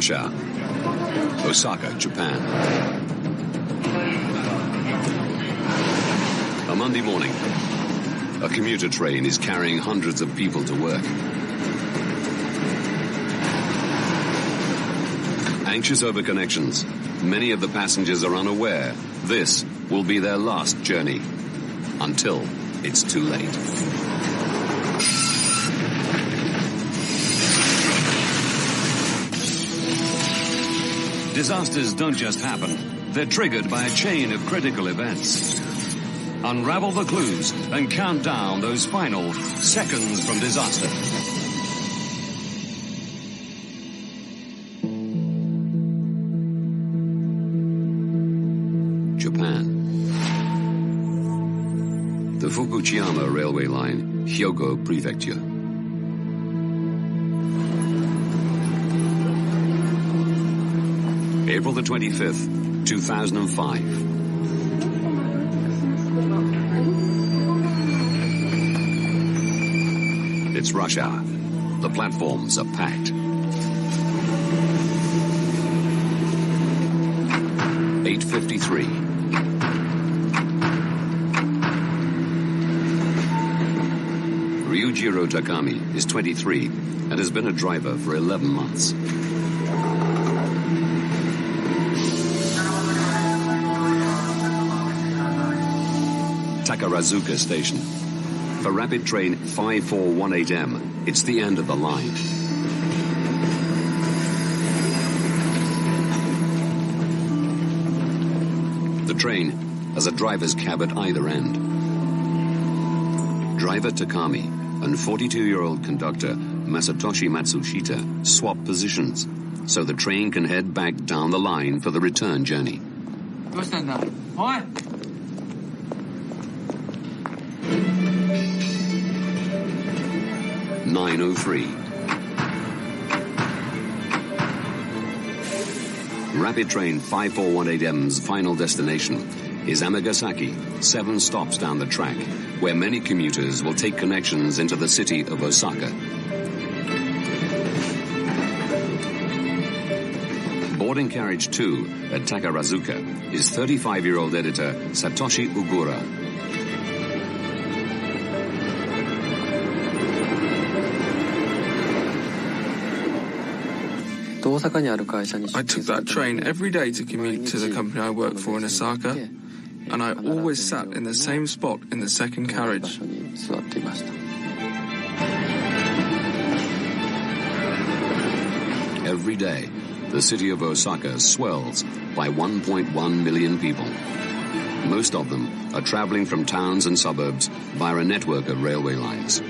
Rush hour. Osaka, Japan. A Monday morning. A commuter train is carrying hundreds of people to work. Anxious over connections, many of the passengers are unaware this will be their last journey. Until it's too late. Disasters don't just happen. They're triggered by a chain of critical events. Unravel the clues and count down those final seconds from disaster. Japan. The Fukuchiyama railway line, Hyogo Prefecture. April the 25th, 2005. It's rush hour. The platforms are packed. 8:53. Ryujiro Takami is 23 and has been a driver for 11 months. Takarazuka Station. For rapid train 5418M, it's the end of the line. The train has a driver's cab at either end. Driver Takami and 42-year-old conductor Masatoshi Matsushita swap positions, so the train can head back down the line for the return journey. 9:03. Rapid train 5418M's final destination is Amagasaki, 7 stops down the track, where many commuters will take connections into the city of Osaka. Boarding carriage 2 at Takarazuka is 35-year-old editor Satoshi Ugura. I took that train every day to commute to the company I work for in Osaka, and I always sat in the same spot in the second carriage. Every day, the city of Osaka swells by 1.1 million people. Most of them are traveling from towns and suburbs via a network of railway lines.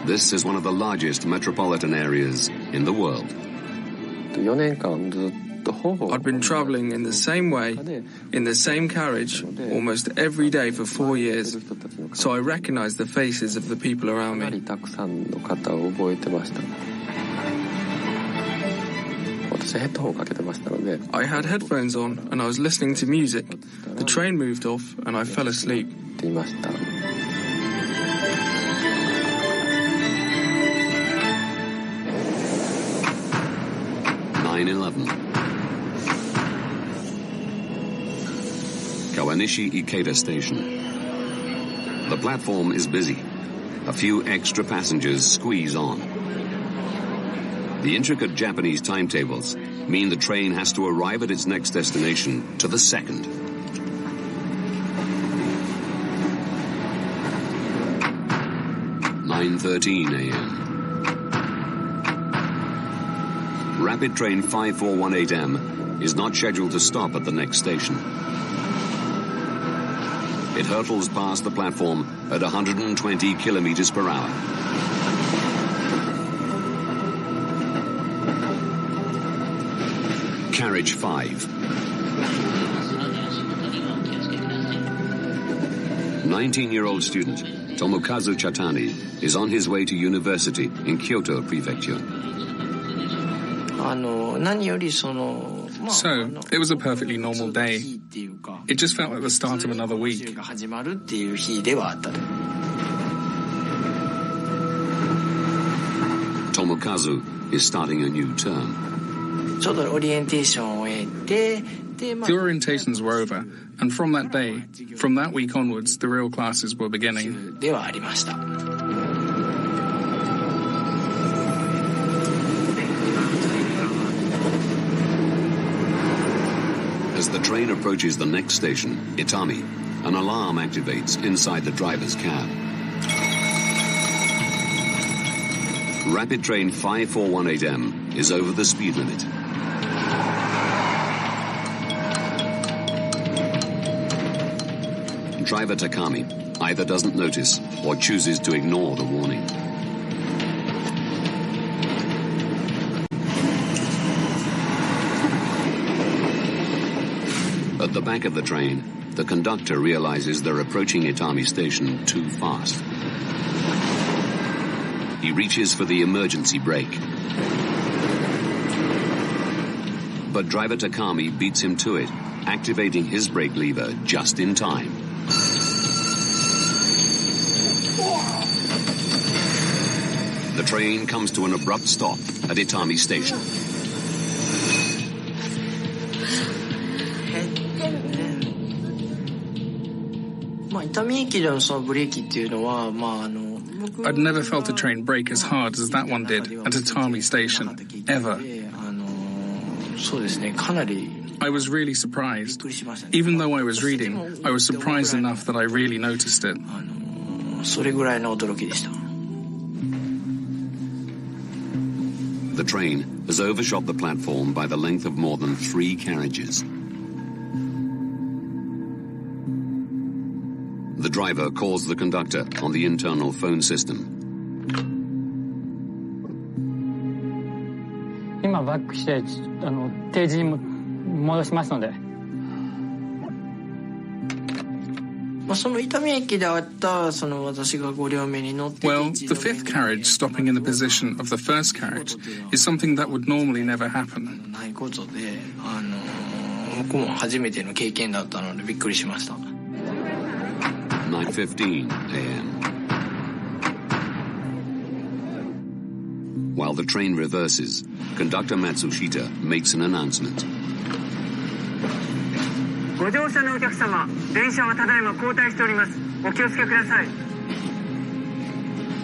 This is one of the largest metropolitan areas in the world. I'd been travelling in the same way, in the same carriage, almost every day for 4 years, so I recognised the faces of the people around me. I had headphones on and I was listening to music. The train moved off and I fell asleep. 9/11. Kawanishi Ikeda Station. The platform is busy. A few extra passengers squeeze on. The intricate Japanese timetables mean the train has to arrive at its next destination to the second. (9:13 a.m.) Rapid train 5418M is not scheduled to stop at the next station. It hurtles past the platform at 120 kilometers per hour. Carriage 5. 19-year-old student Tomokazu Chatani is on his way to university in Kyoto Prefecture. So, it was a perfectly normal day. It just felt like the start of another week. Tomokazu is starting a new term. The orientations were over, and from that day, from that week onwards, the real classes were beginning. As the train approaches the next station, Itami, an alarm activates inside the driver's cab. Rapid train 5418M is over the speed limit. Driver Takami either doesn't notice or chooses to ignore the warning. At the back of the train, the conductor realizes they're approaching Itami Station too fast. He reaches for the emergency brake. But driver Takami beats him to it, activating his brake lever just in time. The train comes to an abrupt stop at Itami Station. I'd never felt a train brake as hard as that one did at Itami Station, ever. I was really surprised. Even though I was reading, I was surprised enough that I really noticed it. The train has overshot the platform by the length of more than 3 carriages. The driver calls the conductor on the internal phone system. 今バックして定時に戻しますので。Well, the fifth carriage stopping in the position of the first carriage is something that would normally never happen. 9:15 a.m. While the train reverses, conductor Matsushita makes an announcement. ご乗車のお客様、電車はただいま交代しております。お気をつけください。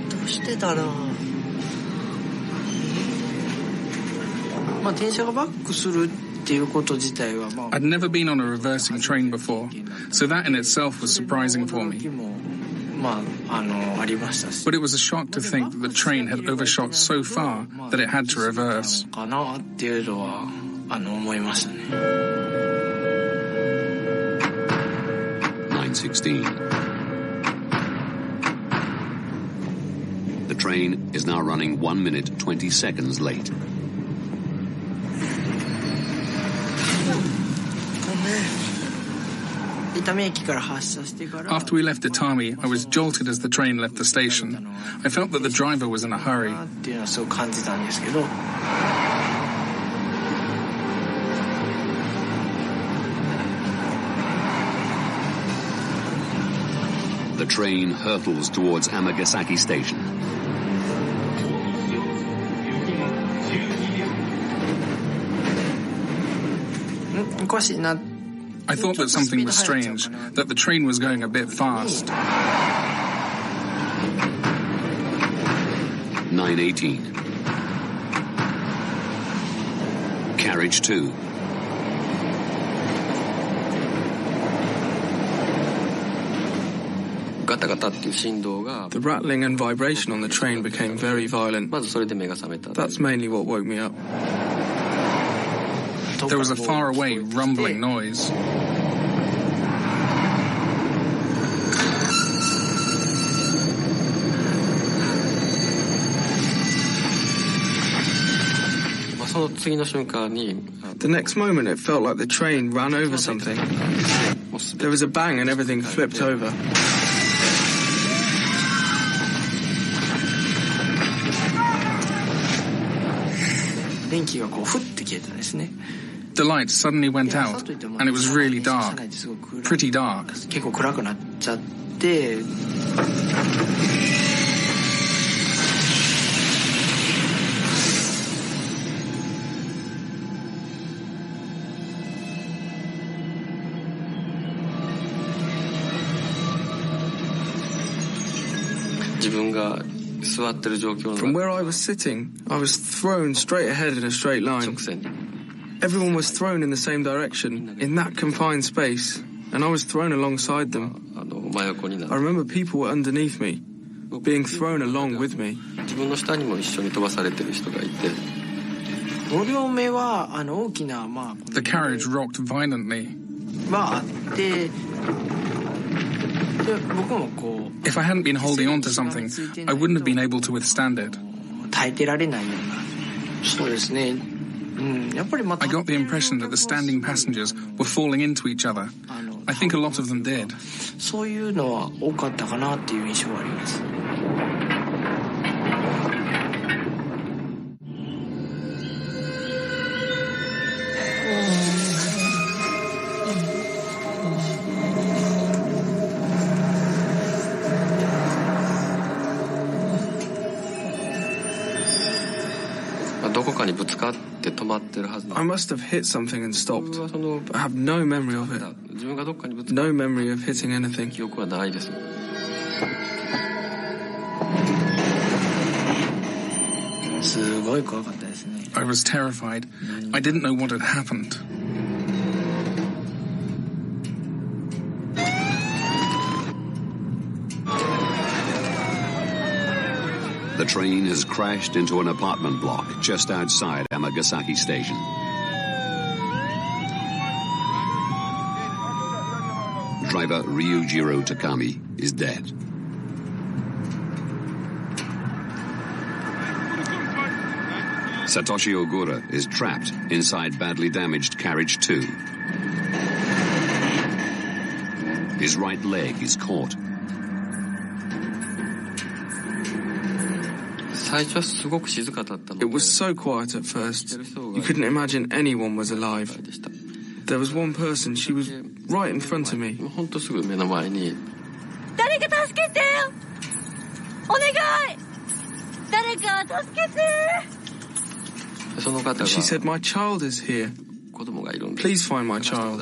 どうしてだろう。電車がバックするっていうこと自体はI'd never been on a reversing train before, so that in itself was surprising for me. But it was a shock to think that the train had overshot so far that it had to reverse. 9:16. The train is now running 1 minute 20 seconds late. After we left Itami, I was jolted as the train left the station. I felt that the driver was in a hurry. The train hurtles towards Amagasaki Station. I thought that something was strange, that the train was going a bit fast. 9:18. Carriage 2. The rattling and vibration on the train became very violent. That's mainly what woke me up. There was a faraway rumbling noise. The next moment it felt like the train ran over something. There was a bang and everything flipped over. The lights suddenly went out, and it was really dark. Pretty dark. From where I was sitting, I was thrown straight ahead in a straight line. Everyone was thrown in the same direction, in that confined space, and I was thrown alongside them. I remember people were underneath me, being thrown along with me. The carriage rocked violently. If I hadn't been holding on to something, I wouldn't have been able to withstand it. I got the impression that the standing passengers were falling into each other. I think a lot of them did. I must have hit something and stopped. I have no memory of it. No memory of hitting anything. I was terrified. I didn't know what had happened. The train has crashed into an apartment block just outside Amagasaki Station. Driver Ryujiro Takami is dead. Satoshi Ogura is trapped inside badly damaged carriage 2. His right leg is caught. It was so quiet at first. You couldn't imagine anyone was alive. There was one person, she was right in front of me. She said, "My child is here. Please find my child."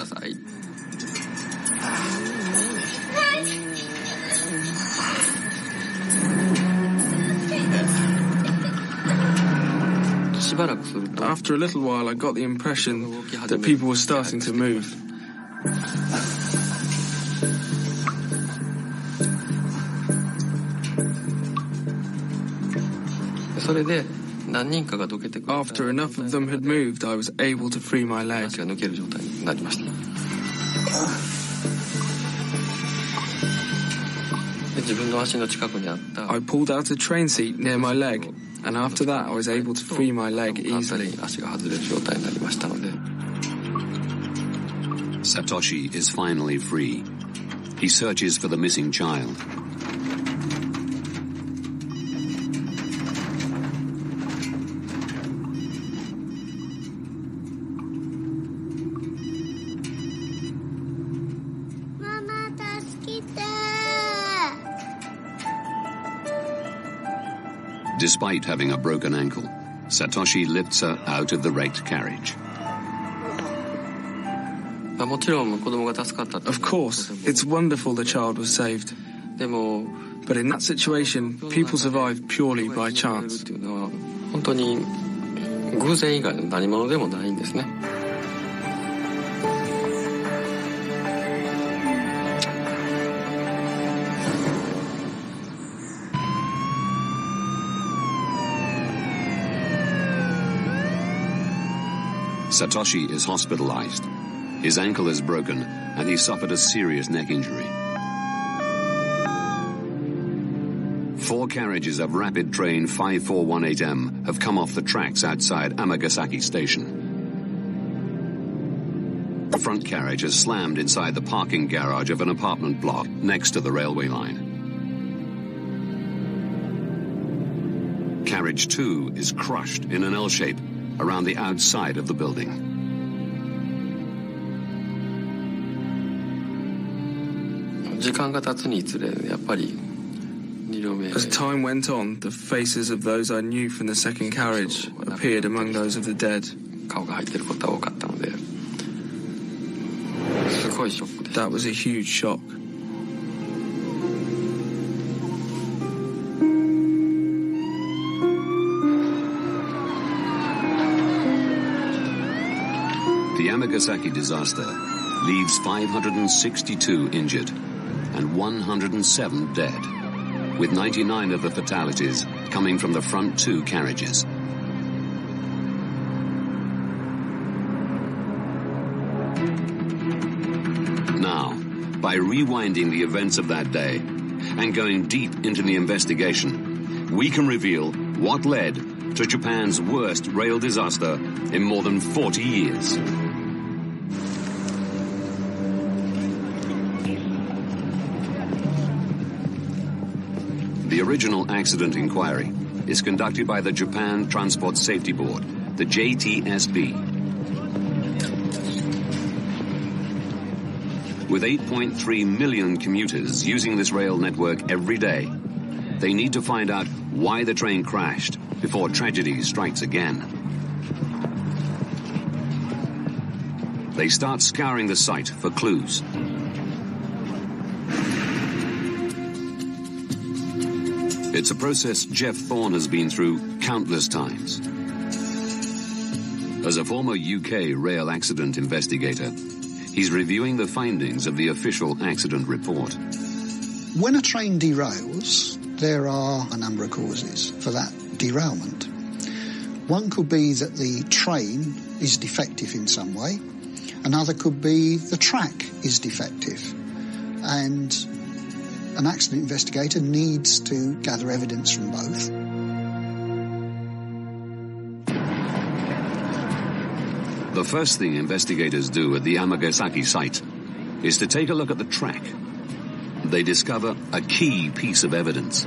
After a little while, I got the impression that people were starting to move. After enough of them had moved, I was able to free my leg. I pulled out a train seat near my leg, and after that I was able to free my leg easily. Satoshi is finally free. He searches for the missing child. Despite having a broken ankle, Satoshi lifts her out of the wrecked carriage. Of course, it's wonderful the child was saved. But in that situation, people survive purely by chance. Satoshi is hospitalized. His ankle is broken, and he suffered a serious neck injury. 4 carriages of rapid train 5418M have come off the tracks outside Amagasaki Station. The front carriage has slammed inside the parking garage of an apartment block next to the railway line. Carriage 2 is crushed in an L shape around the outside of the building. As time went on, the faces of those I knew from the second carriage appeared among those of the dead. That was a huge shock. The Amagasaki disaster leaves 562 injured and 107 dead, with 99 of the fatalities coming from the front two carriages. Now, by rewinding the events of that day and going deep into the investigation, we can reveal what led to Japan's worst rail disaster in more than 40 years. The original accident inquiry is conducted by the Japan Transport Safety Board, the JTSB. With 8.3 million commuters using this rail network every day, they need to find out why the train crashed before tragedy strikes again. They start scouring the site for clues. It's a process Jeff Thorne has been through countless times. As a former UK rail accident investigator, he's reviewing the findings of the official accident report. When a train derails, there are a number of causes for that derailment. One could be that the train is defective in some way. Another could be the track is defective. And an accident investigator needs to gather evidence from both. The first thing investigators do at the Amagasaki site is to take a look at the track. They discover a key piece of evidence.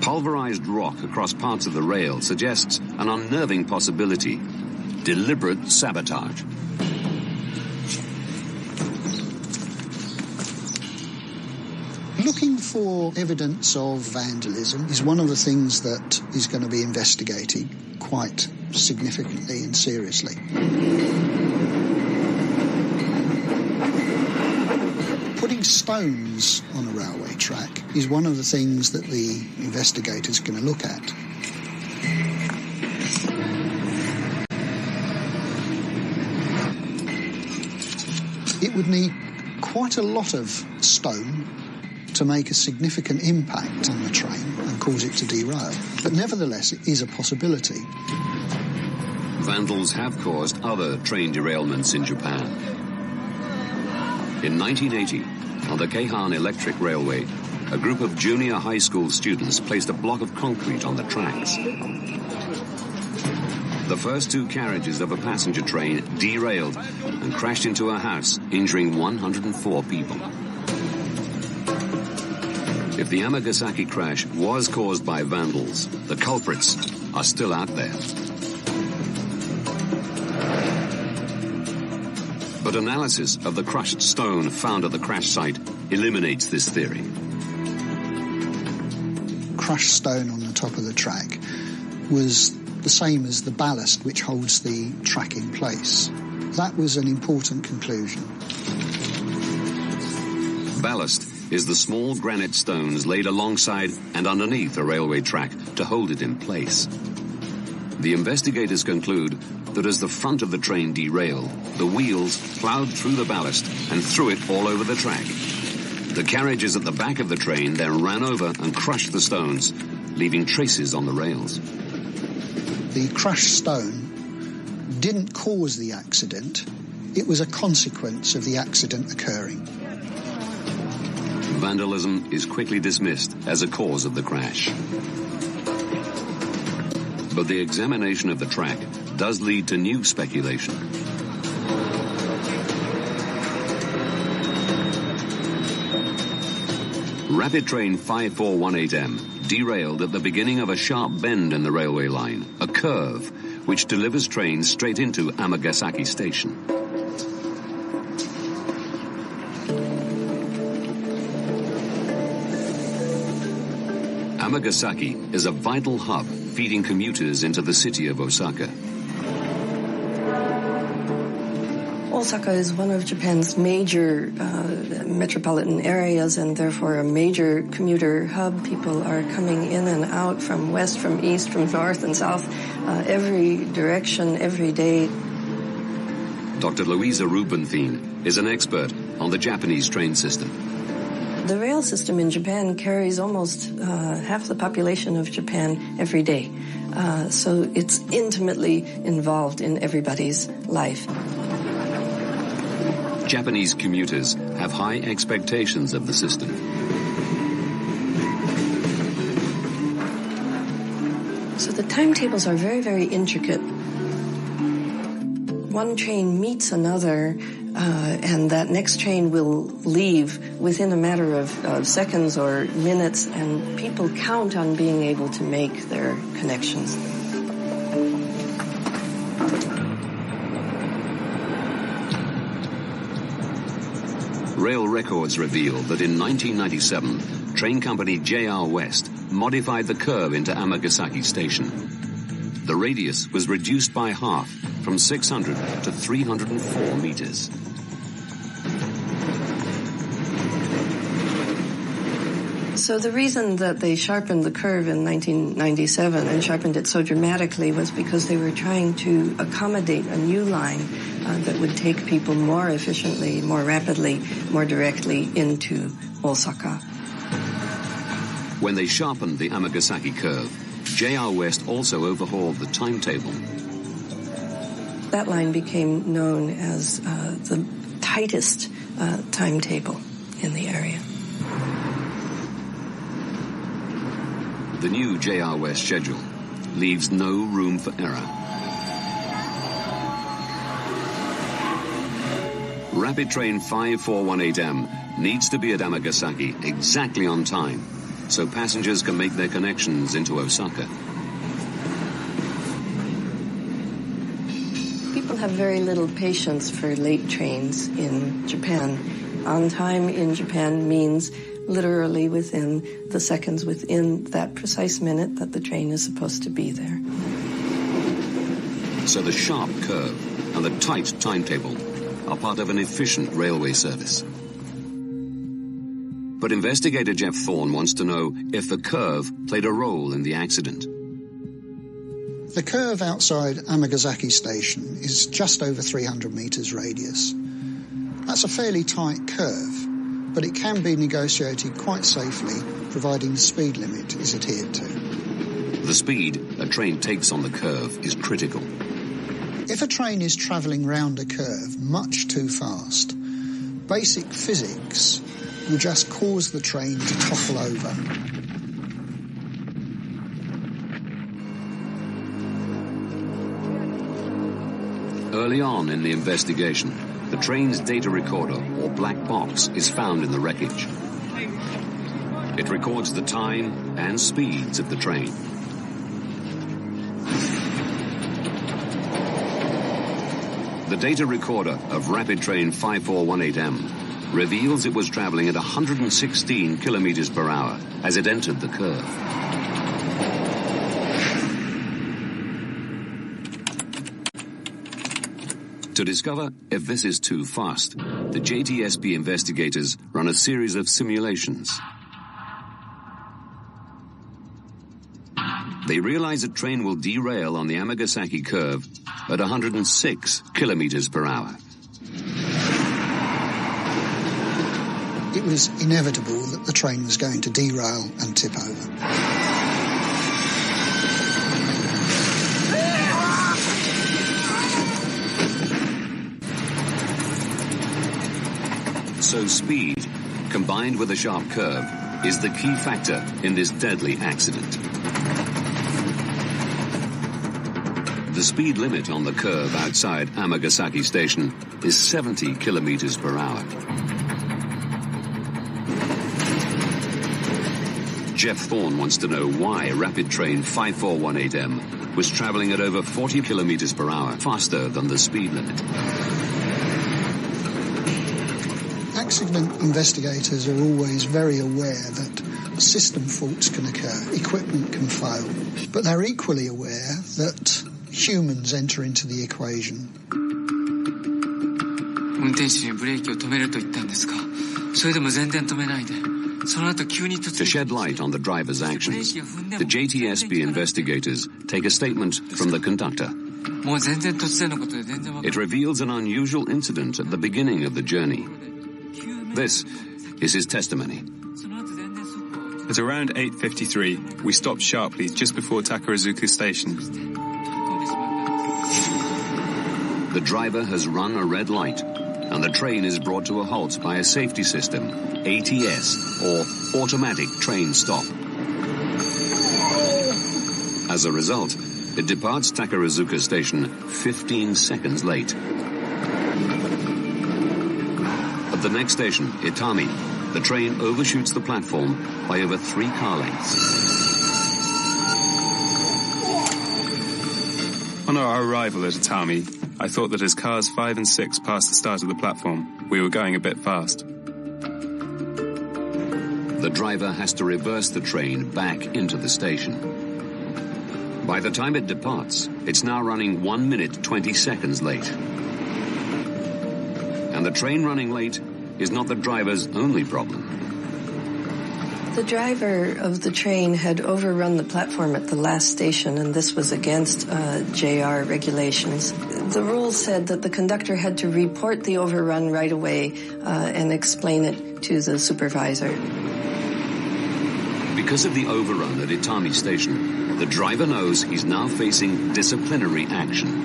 Pulverized rock across parts of the rail suggests an unnerving possibility: deliberate sabotage. Looking for evidence of vandalism is one of the things that is going to be investigated quite significantly and seriously. Putting stones on a railway track is one of the things that the investigators are going to look at. It would need quite a lot of stone to make a significant impact on the train and cause it to derail. But nevertheless, it is a possibility. Vandals have caused other train derailments in Japan. In 1980, on the Keihan Electric Railway, a group of junior high school students placed a block of concrete on the tracks. The first two carriages of a passenger train derailed and crashed into a house, injuring 104 people. If the Amagasaki crash was caused by vandals, the culprits are still out there. But analysis of the crushed stone found at the crash site eliminates this theory. Crushed stone on the top of the track was the same as the ballast which holds the track in place. That was an important conclusion. Ballast is the small granite stones laid alongside and underneath a railway track to hold it in place. The investigators conclude that as the front of the train derailed, the wheels ploughed through the ballast and threw it all over the track. The carriages at the back of the train then ran over and crushed the stones, leaving traces on the rails. The crushed stone didn't cause the accident. It was a consequence of the accident occurring. Vandalism is quickly dismissed as a cause of the crash. But the examination of the track does lead to new speculation. Rapid Train 5418M derailed at the beginning of a sharp bend in the railway line, a curve which delivers trains straight into Amagasaki Station. Amagasaki is a vital hub feeding commuters into the city of Osaka. Osaka is one of Japan's major metropolitan areas and therefore a major commuter hub. People are coming in and out from west, from east, from north and south, every direction, every day. Dr. Louisa Rubenthien is an expert on the Japanese train system. The rail system in Japan carries almost half the population of Japan every day. So it's intimately involved in everybody's life. Japanese commuters have high expectations of the system. So the timetables are very, very intricate. One train meets another, and that next train will leave within a matter of seconds or minutes, and people count on being able to make their connections. Rail records reveal that in 1997, train company JR West modified the curve into Amagasaki Station. The radius was reduced by half, from 600 to 304 meters. So the reason that they sharpened the curve in 1997 and sharpened it so dramatically was because they were trying to accommodate a new line that would take people more efficiently, more rapidly, more directly into Osaka. When they sharpened the Amagasaki curve, JR West also overhauled the timetable. That line became known as the tightest timetable in the area. The new JR West schedule leaves no room for error. Rapid Train 5418M needs to be at Amagasaki exactly on time, so passengers can make their connections into Osaka. People have very little patience for late trains in Japan. On time in Japan means literally within the seconds, within that precise minute that the train is supposed to be there. So the sharp curve and the tight timetable are part of an efficient railway service. But investigator Jeff Thorne wants to know if the curve played a role in the accident. The curve outside Amagasaki Station is just over 300 metres radius. That's a fairly tight curve, but it can be negotiated quite safely, providing the speed limit is adhered to. The speed a train takes on the curve is critical. If a train is travelling round a curve much too fast, basic physics will just cause the train to topple over. Early on in the investigation, the train's data recorder, or black box, is found in the wreckage. It records the time and speeds of the train. The data recorder of Rapid Train 5418M reveals it was traveling at 116 kilometers per hour as it entered the curve. To discover if this is too fast, the JTSB investigators run a series of simulations. They realize a train will derail on the Amagasaki curve at 106 kilometers per hour. It was inevitable that the train was going to derail and tip over. So speed, combined with a sharp curve, is the key factor in this deadly accident. The speed limit on the curve outside Amagasaki Station is 70 kilometers per hour. Jeff Thorne wants to know why Rapid Train 5418M was traveling at over 40 kilometers per hour, faster than the speed limit. Accident investigators are always very aware that system faults can occur, equipment can fail, but they're equally aware that humans enter into the equation. To shed light on the driver's actions, the JTSB investigators take a statement from the conductor. It reveals an unusual incident at the beginning of the journey. This is his testimony. At around 8:53, we stopped sharply just before Takarazuka Station. The driver has run a red light, and the train is brought to a halt by a safety system, ATS, or Automatic Train Stop. As a result, it departs Takarazuka Station 15 seconds late. At the next station, Itami, the train overshoots the platform by over 3 car lengths. On our arrival at Itami, I thought that as cars 5 and 6 passed the start of the platform, we were going a bit fast. The driver has to reverse the train back into the station. By the time it departs, it's now running 1 minute 20 seconds late. And the train running late is not the driver's only problem. The driver of the train had overrun the platform at the last station, and this was against JR regulations. The rules said that the conductor had to report the overrun right away and explain it to the supervisor. Because of the overrun at Itami Station, the driver knows he's now facing disciplinary action.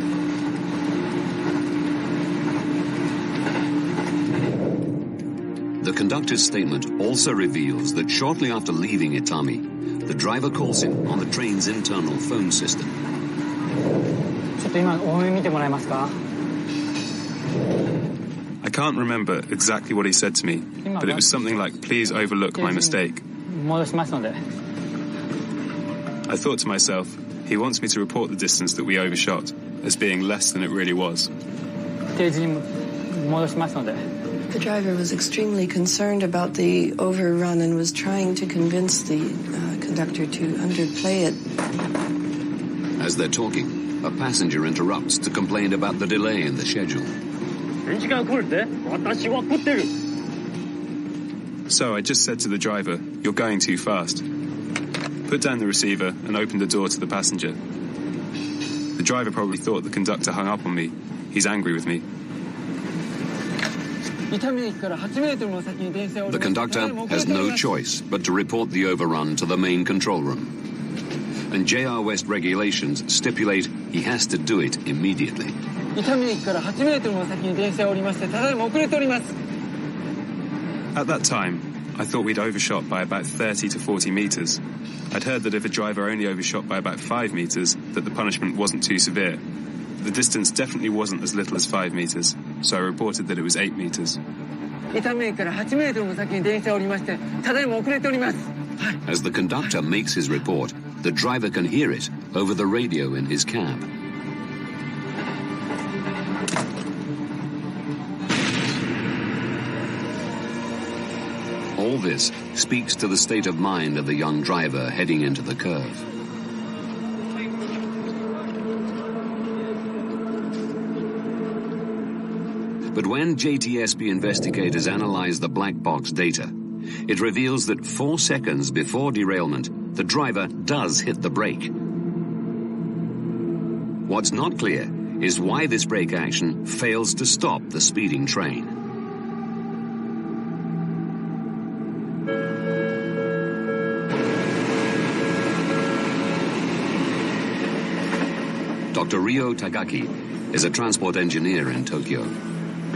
The conductor's statement also reveals that shortly after leaving Itami, the driver calls him on the train's internal phone system. I can't remember exactly what he said to me, but it was something like, "Please overlook my mistake." I thought to myself, he wants me to report the distance that we overshot as being less than it really was. The driver was extremely concerned about the overrun and was trying to convince the conductor to underplay it. As they're talking, a passenger interrupts to complain about the delay in the schedule. So I just said to the driver, "You're going too fast." Put down the receiver and opened the door to the passenger. The driver probably thought the conductor hung up on me. He's angry with me. The conductor has no choice but to report the overrun to the main control room. And JR West regulations stipulate he has to do it immediately. At that time, I thought we'd overshot by about 30 to 40 meters. I'd heard that if a driver only overshot by about 5 meters, that the punishment wasn't too severe. The distance definitely wasn't as little as 5 meters, so I reported that it was 8 meters. As the conductor makes his report, the driver can hear it over the radio in his cab. All this speaks to the state of mind of the young driver heading into the curve. But when JTSB investigators analyze the black box data, it reveals that 4 seconds before derailment, the driver does hit the brake. What's not clear is why this brake action fails to stop the speeding train. Dr. Ryo Tagaki is a transport engineer in Tokyo.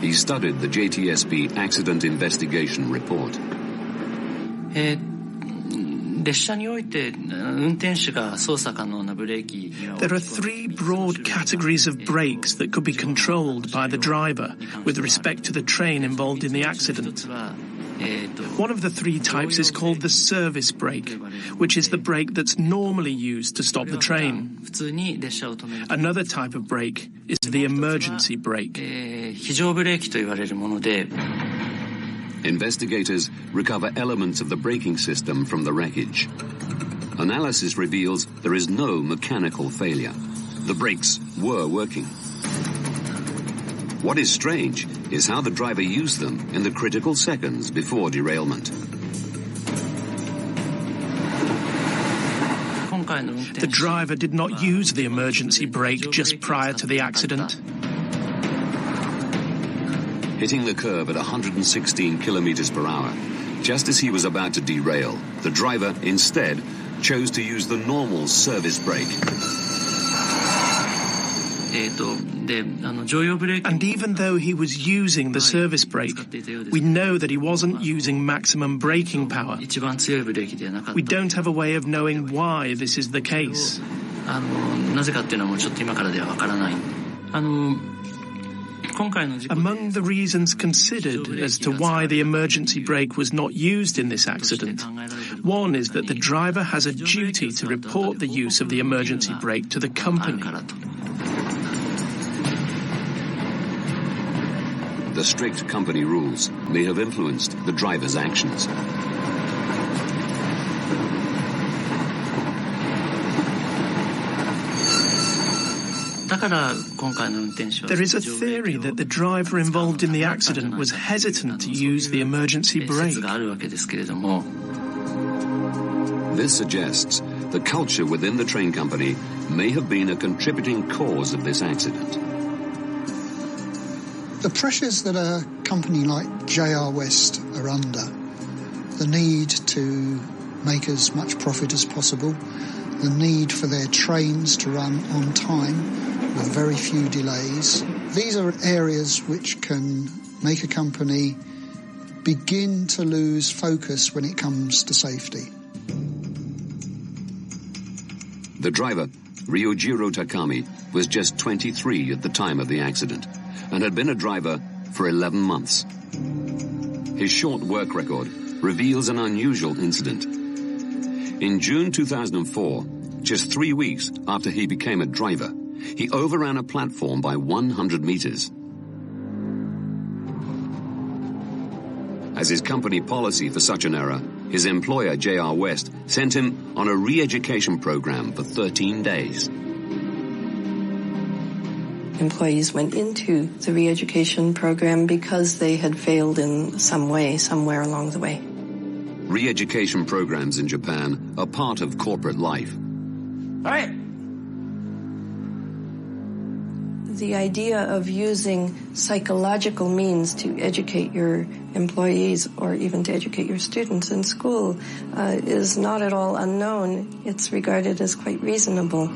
He studied the JTSB accident investigation report. There are 3 broad categories of brakes that could be controlled by the driver with respect to the train involved in the accident. One of the 3 types is called the service brake, which is the brake that's normally used to stop the train. Another type of brake is the emergency brake. Investigators recover elements of the braking system from the wreckage. Analysis reveals there is no mechanical failure. The brakes were working. What is strange is how the driver used them in the critical seconds before derailment. The driver did not use the emergency brake just prior to the accident. Hitting the curb at 116 kilometers per hour, just as he was about to derail, the driver instead chose to use the normal service brake. And even though he was using the service brake, we know that he wasn't using maximum braking power. We don't have a way of knowing why this is the case. Among the reasons considered as to why the emergency brake was not used in this accident, one is that the driver has a duty to report the use of the emergency brake to the company. The strict company rules may have influenced the driver's actions. There is a theory that the driver involved in the accident was hesitant to use the emergency brake. This suggests the culture within the train company may have been a contributing cause of this accident. The pressures that a company like JR West are under, the need to make as much profit as possible, the need for their trains to run on time with very few delays, these are areas which can make a company begin to lose focus when it comes to safety. The driver, Ryujiro Takami, was just 23 at the time of the accident and had been a driver for 11 months. His short work record reveals an unusual incident. In June 2004, just 3 weeks after he became a driver, he overran a platform by 100 meters. As his company policy for such an error, his employer, JR West, sent him on a re-education program for 13 days. Employees went into the re-education program because they had failed in some way, somewhere along the way. Re-education programs in Japan are part of corporate life. Right. The idea of using psychological means to educate your employees or even to educate your students in school is not at all unknown. It's regarded as quite reasonable.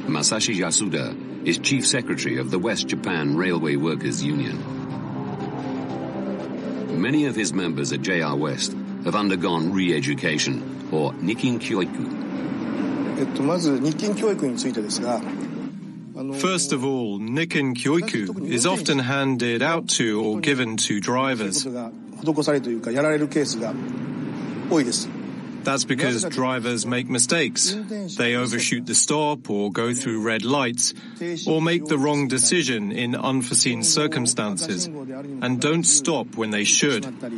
Masashi Yasuda is Chief Secretary of the West Japan Railway Workers Union. Many of his members at JR West have undergone re-education, or Nikkin Kyoiku. First of all, Nikkin Kyoiku is often handed out to or given to drivers. That's because drivers make mistakes. They overshoot the stop or go through red lights or make the wrong decision in unforeseen circumstances and don't stop when they should. There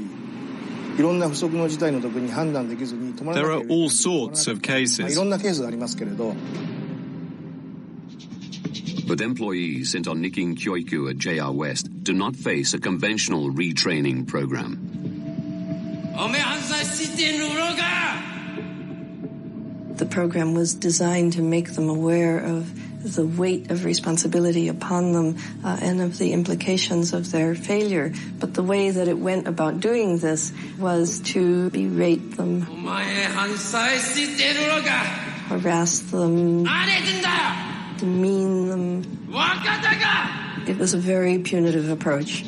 are all sorts of cases. But employees sent on Nikkin Kyoiku at JR West do not face a conventional retraining program. The program was designed to make them aware of the weight of responsibility upon them and of the implications of their failure. But the way that it went about doing this was to berate them, harass them, demean them. It was a very punitive approach.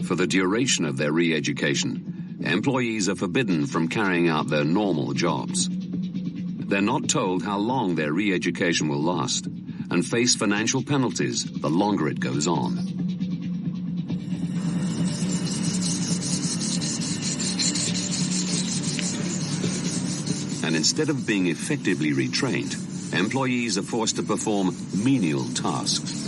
For the duration of their re-education, employees are forbidden from carrying out their normal jobs. They're not told how long their re-education will last and face financial penalties the longer it goes on. And instead of being effectively retrained, employees are forced to perform menial tasks.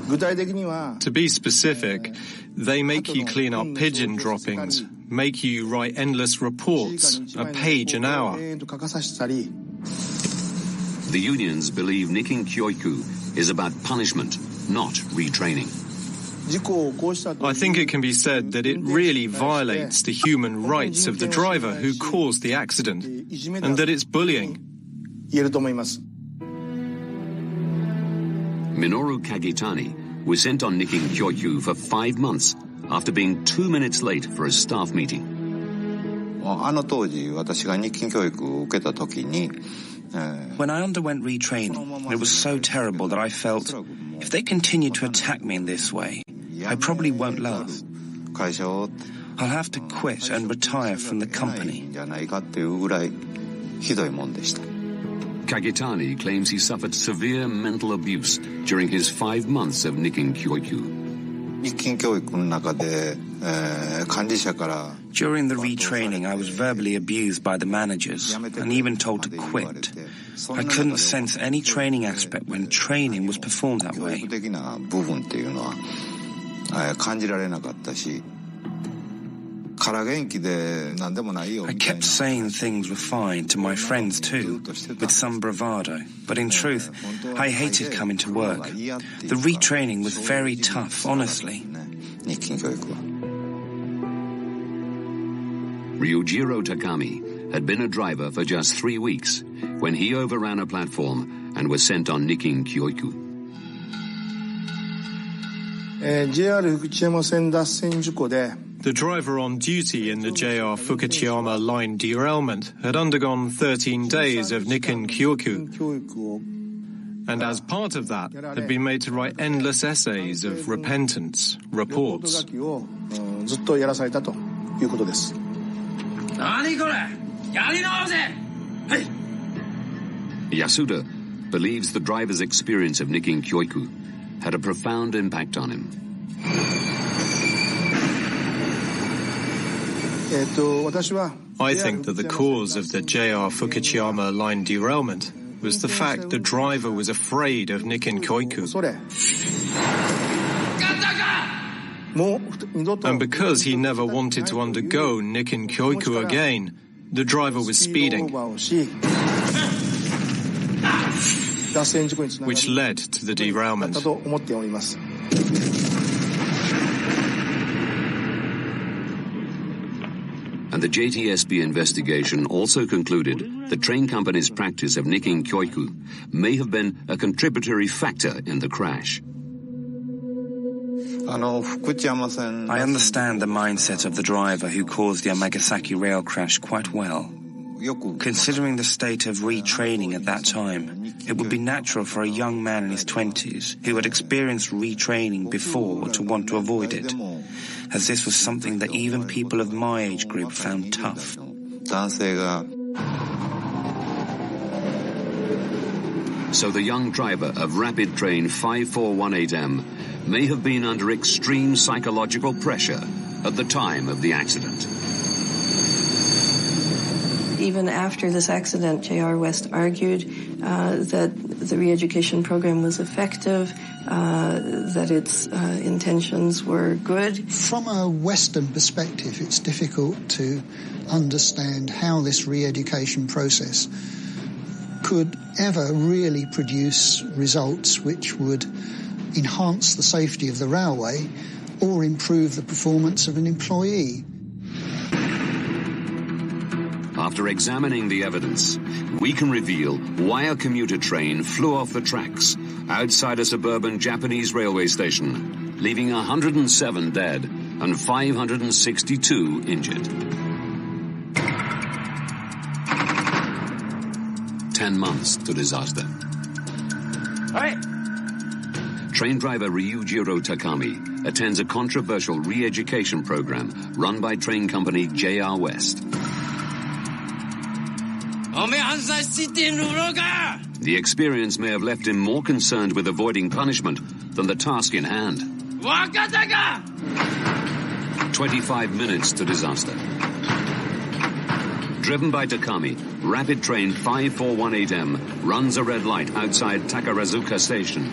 To be specific, they make you clean up pigeon droppings, make you write endless reports, a page an hour. The unions believe Nikin Kyoiku is about punishment, not retraining. I think it can be said that it really violates the human rights of the driver who caused the accident, and that it's bullying. Minoru Kagitani was sent on Nikin Kyoiku for 5 months after being 2 minutes late for a staff meeting. When I underwent retraining, it was so terrible that I felt, if they continue to attack me in this way, I probably won't last. I'll have to quit and retire from the company. Kagitani claims he suffered severe mental abuse during his 5 months of Nikin Kyoiku. During the retraining, I was verbally abused by the managers and even told to quit. I couldn't sense any training aspect when training was performed that way. I kept saying things were fine to my friends too, with some bravado, but in truth, I hated coming to work. The retraining was very tough, honestly. Ryujiro Takami had been a driver for just 3 weeks when he overran a platform and was sent on Nikin Kyoiku. The driver on duty in the JR Fukuchiyama line derailment had undergone 13 days of Nikin Kyoiku, and as part of that had been made to write endless essays of repentance, reports. Yasuda believes the driver's experience of Nikin Kyoiku had a profound impact on him. I think that the cause of the JR Fukuchiyama line derailment was the fact the driver was afraid of Nikin Kyoiku. And because he never wanted to undergo Nikin Kyoiku again, the driver was speeding, which led to the derailment. And the JTSB investigation also concluded the train company's practice of Nikin Kyoiku may have been a contributory factor in the crash. I understand the mindset of the driver who caused the Amagasaki rail crash quite well. Considering the state of retraining at that time, it would be natural for a young man in his 20s who had experienced retraining before to want to avoid it, as this was something that even people of my age group found tough. So the young driver of Rapid Train 5418M may have been under extreme psychological pressure at the time of the accident. Even after this accident, J.R. West argued that the re-education program was effective, that its intentions were good. From a Western perspective, it's difficult to understand how this re-education process could ever really produce results which would enhance the safety of the railway or improve the performance of an employee. After examining the evidence, we can reveal why a commuter train flew off the tracks outside a suburban Japanese railway station, leaving 107 dead and 562 injured. 10 months to disaster. Train driver Ryujiro Takami attends a controversial re-education program run by train company JR West. The experience may have left him more concerned with avoiding punishment than the task in hand. 25 minutes to disaster. Driven by Takami, Rapid Train 5418M runs a red light outside Takarazuka Station.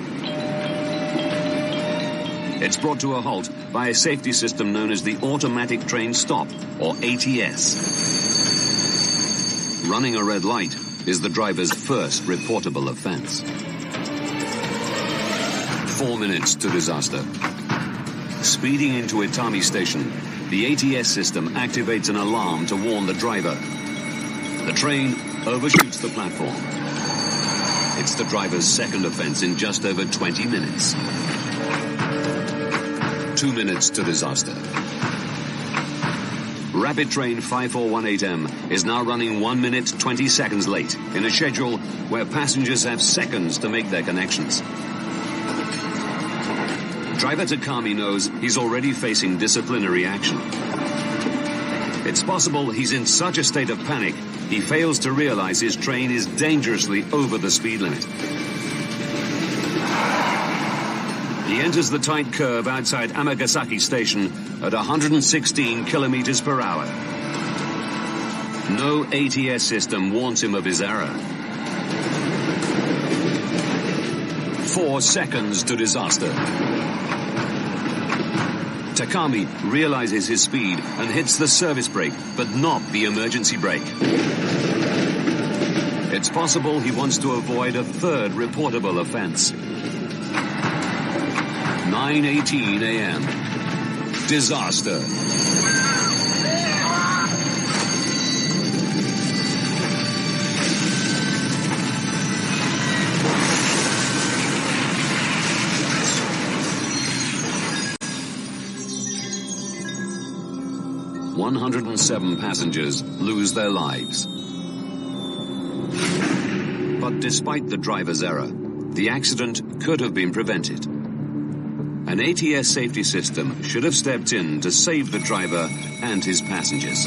It's brought to a halt by a safety system known as the Automatic Train Stop, or ATS. Running a red light is the driver's first reportable offense. 4 minutes to disaster. Speeding into Itami Station, the ATS system activates an alarm to warn the driver. The train overshoots the platform. It's the driver's second offense in just over 20 minutes. 2 minutes to disaster. Rapid Train 5418M is now running 1 minute 20 seconds late in a schedule where passengers have seconds to make their connections. Driver Takami knows he's already facing disciplinary action. It's possible he's in such a state of panic, he fails to realize his train is dangerously over the speed limit. He enters the tight curve outside Amagasaki Station at 116 kilometers per hour. No ATS system warns him of his error. 4 seconds to disaster. Takami realizes his speed and hits the service brake, but not the emergency brake. It's possible he wants to avoid a third reportable offense. 9:18 a.m. Disaster. "107 passengers lose their lives." But despite the driver's error, the accident could have been prevented. An ATS safety system should have stepped in to save the driver and his passengers.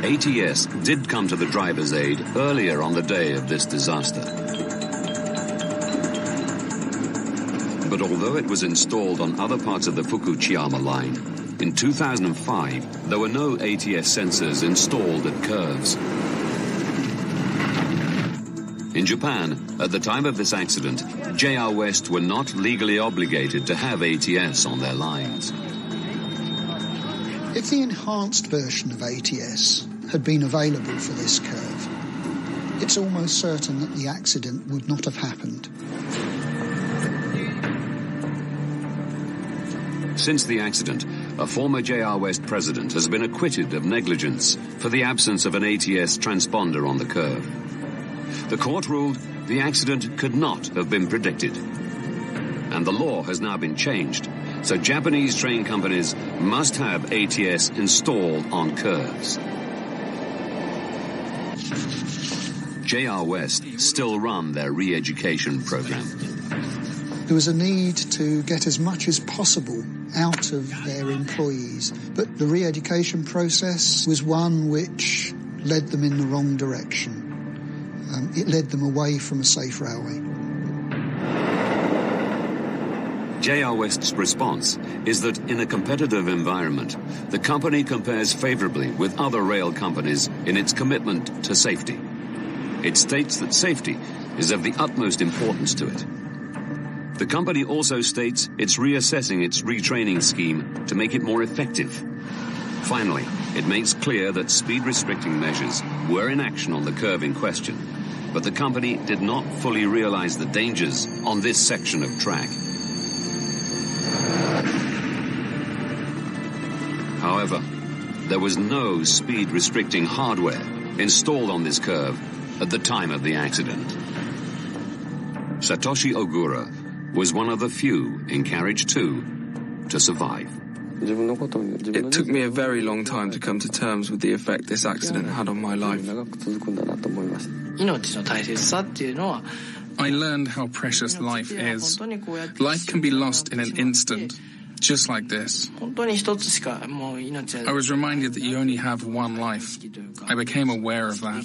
ATS did come to the driver's aid earlier on the day of this disaster. But although it was installed on other parts of the Fukuchiyama line, in 2005 there were no ATS sensors installed at curves. In Japan, at the time of this accident, JR West were not legally obligated to have ATS on their lines. If the enhanced version of ATS had been available for this curve, it's almost certain that the accident would not have happened. Since the accident, a former JR West president has been acquitted of negligence for the absence of an ATS transponder on the curve. The court ruled the accident could not have been predicted. And the law has now been changed, so Japanese train companies must have ATS installed on curves. JR West still run their re-education program. There was a need to get as much as possible out of their employees, but the re-education process was one which led them in the wrong direction. It led them away from a safe railway. JR West's response is that in a competitive environment, the company compares favorably with other rail companies in its commitment to safety. It states that safety is of the utmost importance to it. The company also states it's reassessing its retraining scheme to make it more effective. Finally, it makes clear that speed-restricting measures were in action on the curve in question, but the company did not fully realize the dangers on this section of track. However, there was no speed-restricting hardware installed on this curve at the time of the accident. Satoshi Ogura was one of the few in Carriage 2 to survive. It took me a very long time to come to terms with the effect this accident had on my life. I learned how precious life is. Life can be lost in an instant, just like this. I was reminded that you only have one life. I became aware of that.